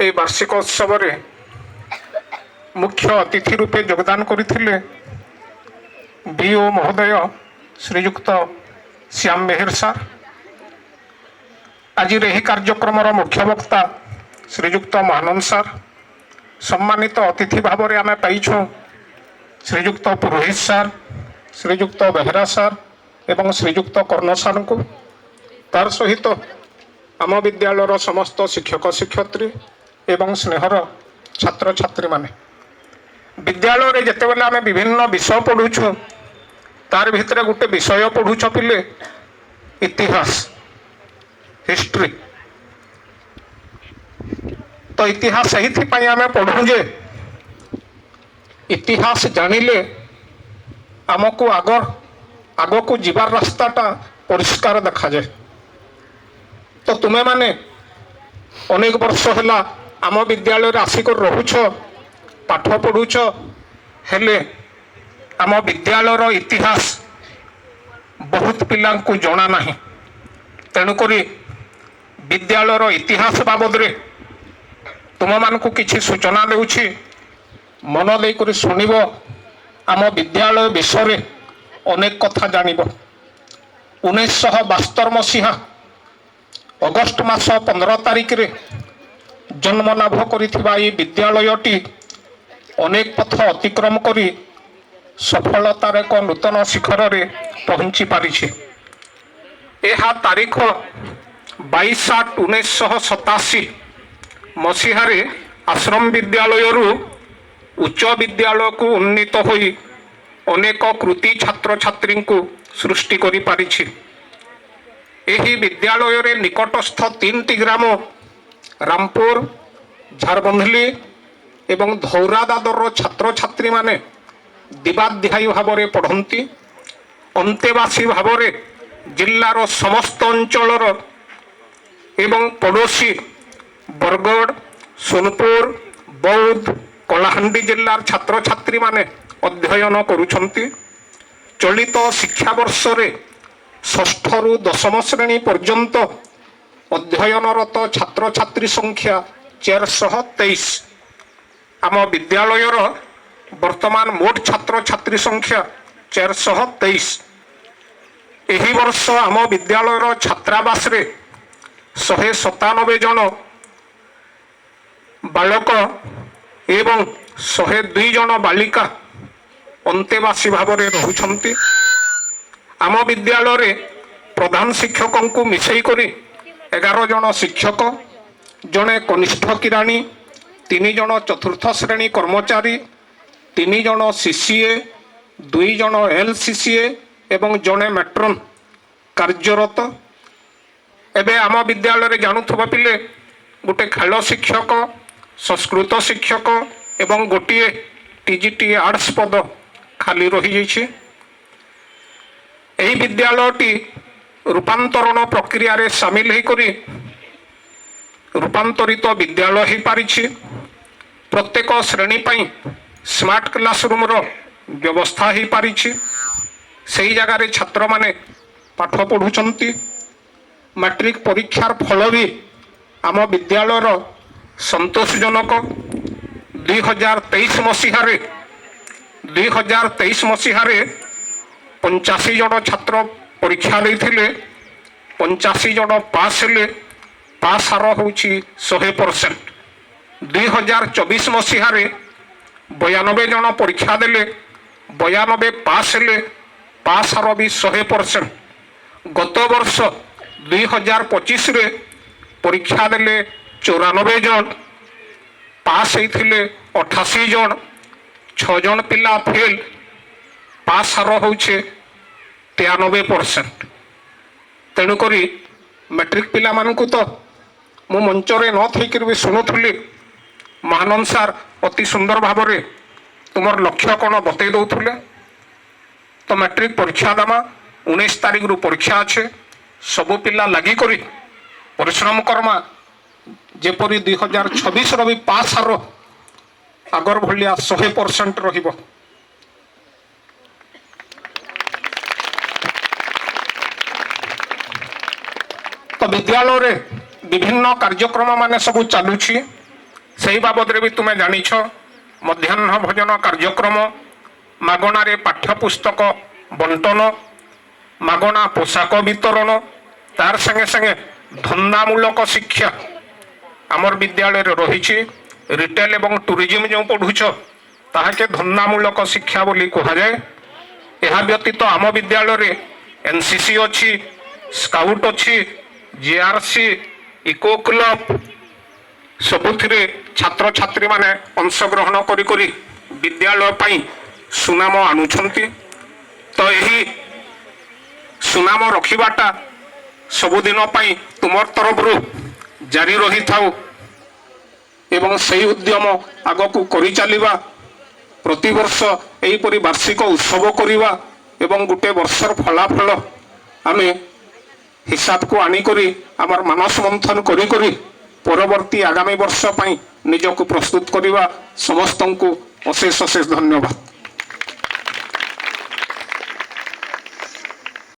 এই বার্ষিক উৎসবরে মুখ্য অতিথি রূপে যোগদান করেছিলেন বিও মহোদয় শ্রীযুক্ত শ্যাম মেহের সার। আজির এই কার্যক্রমর মুখ্য বক্তা শ্রীযুক্ত মহানন্দ সার। সম্মানিত অতিথি ভাবে আমি পাইছু শ্রীযুক্ত পুরোহিত সার, শ্রীযুক্ত বেহেরা সার এবং শ্রীযুক্ত কর্ণ সারଙ୍କୁ। তার সহিত आम विद्यालयर समस्त शिक्षक शिक्षयित्री एवं स्नेहर छात्र छात्री माने विद्यालय जिते बेले आम विभिन्न विषय पढ़ुछु तार भितर गोटे विषय पढ़ुछ पिले इतिहास हिस्ट्री। तो इतिहास यही आम पढ़ू जे इतिहास जानिले आमको आग को जीवार रास्ताटा परिष्कार देखा जाए। तो तुम्हें माने अनेक वर्ष है आम विद्यालय आसिक रोच पाठ पढ़ुच हेले आम विद्यालयर इतिहास बहुत पिला जना ना। तेणुक विद्यालयर इतिहास बाबद तुम मान को किसी सूचना देउछि मन देकर शुणव आम विद्यालय विषय अनेक कथा जानिब। 1972 मसीहा अगस्ट मास 15 तारिख रे जन्म लाभ करिथिबा ए विद्यालयटी अनेक पथ अतिक्रम करी सफलतार एक नूतन शिखर रे पहुंची पारिछि। यह तारीख 22/8/1987 मसीह आश्रम विद्यालय उच्च विद्यालय को उन्नीत होई अनेक कृति छात्र छात्री को सृष्टि करि पारिछि। यही विद्यालय रे निकटस्थ 3टी ग्राम रामपुर झारबंधली एवं धौरा दादर छात्र छात्री माने दिवाध्यायी भाव में पढ़ती। अंतेवासी भाव में जिल्लार समस्त अंचलर एवं पड़ोसी बरगढ़ सोनपुर बौद्ध कलाहांडी जिल्लार छात्र छात्री माने अध्ययन करुछंती। चलित शिक्षा वर्ष रे 6ठ रु 10म श्रेणी पर्यंत अध्ययनरत छात्र छात्री संख्या 423। आम विद्यालयर वर्तमान मोट छात्र छात्री संख्या 423। एही वर्ष आम विद्यालयर छात्रावास रे 197 जन बालक एवं 102 जन बालिका अंतेवासी भाव में रहुछंती। आम विद्यालय प्रधान शिक्षक को मिसई करी 11 जन शिक्षक, जड़े कनिष्ठ किराणी, 3 जन चतुर्थ श्रेणी कर्मचारी, 3 जन सीसीए, 2 जन एलसीसीए एवं जड़े मैट्रन कार्यरत। एबे आम विद्यालय जानुवा पिले गोटे खेल शिक्षक, संस्कृत शिक्षक एवं गोटे टीजीटी आर्ट्स पद खाली रही जाइए। यही विद्यालयटी रूपांतरण प्रक्रिया रे सामिल होकर रूपांतरित विद्यालय हो पारि। प्रत्येक श्रेणी पाई स्मार्ट क्लासरूम रो व्यवस्था हो पारि। सही जगार छात्र माने पाठ पढ़ुचंती। मैट्रिक परीक्षार फल भी आम विद्यालयर संतोषजनक। 2023 मसीह 85 जन छात्र परीक्षा देथिले, 85 जन पास हेले। पास हार होउछि 100%। 2024 मसीह 92 जन परीक्षा देले, 92 पास हेले। पास हार भी 100%। गत वर्ष 2025 रे परीक्षा देले 94 जन, पास होइथिले 88 जन, 6 जन पिला फेल। पास हार होउछे 93%। तेणुक मैट्रिक पिला मानकु तो मु मंचरे न थैकर भी शुणुली। महानंद सार अति सुंदर भाव में तुमर लक्ष्य कौन बतई दौले। तो मैट्रिक परीक्षा दमा 19 तारिख रु परीक्षा अच्छे। सबु पिला लगी करी परिश्रम करमा जेपरी 2026 भी पास हार आगर भाया 100% रहिबो। तो विद्यालय रे विभिन्न कार्यक्रम माने सब चलुछि। ସେହି ବାବଦରେ ବି ତୁମେ ଜାଣିଛ ମଧ୍ୟାହ୍ନ ଭୋଜନ କାର୍ଯ୍ୟକ୍ରମ, ମାଗଣାରେ ପାଠ୍ୟପୁସ୍ତକ ବଣ୍ଟନ, ମାଗଣା ପୋଷାକ ବିତରଣ, ତାର ସାଙ୍ଗେ ସାଙ୍ଗେ ଧନ୍ଦାମୂଳକ ଶିକ୍ଷା ଆମର ବିଦ୍ୟାଳୟରେ ରହିଛି। ରିଟେଲ ଏବଂ ଟୁରିଜିମ୍ ଯେଉଁ ପଢ଼ୁଛ ତାହାକେ ଧନ୍ଦାମୂଳକ ଶିକ୍ଷା ବୋଲି କୁହାଯାଏ। ଏହା ବ୍ୟତୀତ ଆମ ବିଦ୍ୟାଳୟରେ ଏନସିସି ଅଛି, ସ୍କାଉଟ୍ ଅଛି, ଜିଆରସି, ଇକୋ କ୍ଲବ, ସବୁଥିରେ ଛାତ୍ରଛାତ୍ରୀମାନେ ଅଂଶଗ୍ରହଣ କରି ବିଦ୍ୟାଳୟ ପାଇଁ ସୁନାମ ଆଣୁଛନ୍ତି। ତ ଏହି ସୁନାମ ରଖିବାଟା ସବୁଦିନ ପାଇଁ ତୁମର ତରଫରୁ ଜାରି ରହିଥାଉ ଏବଂ ସେହି ଉଦ୍ୟମ ଆଗକୁ କରିଚାଲିବା। ପ୍ରତିବର୍ଷ ଏହିପରି ବାର୍ଷିକ ଉତ୍ସବ କରିବା ଏବଂ ଗୋଟେ ବର୍ଷର ଫଳାଫଳ ଆମେ ହିସାବକୁ ଆଣିକରି ଆମର ମାନସ ମନ୍ଥନ କରି ପରବର୍ତ୍ତୀ ଆଗାମୀ ବର୍ଷ ପାଇଁ ନିଜକୁ ପ୍ରସ୍ତୁତ କରିବା। ସମସ୍ତଙ୍କୁ ଅଶେଷ ଅଶେଷ ଧନ୍ୟବାଦ।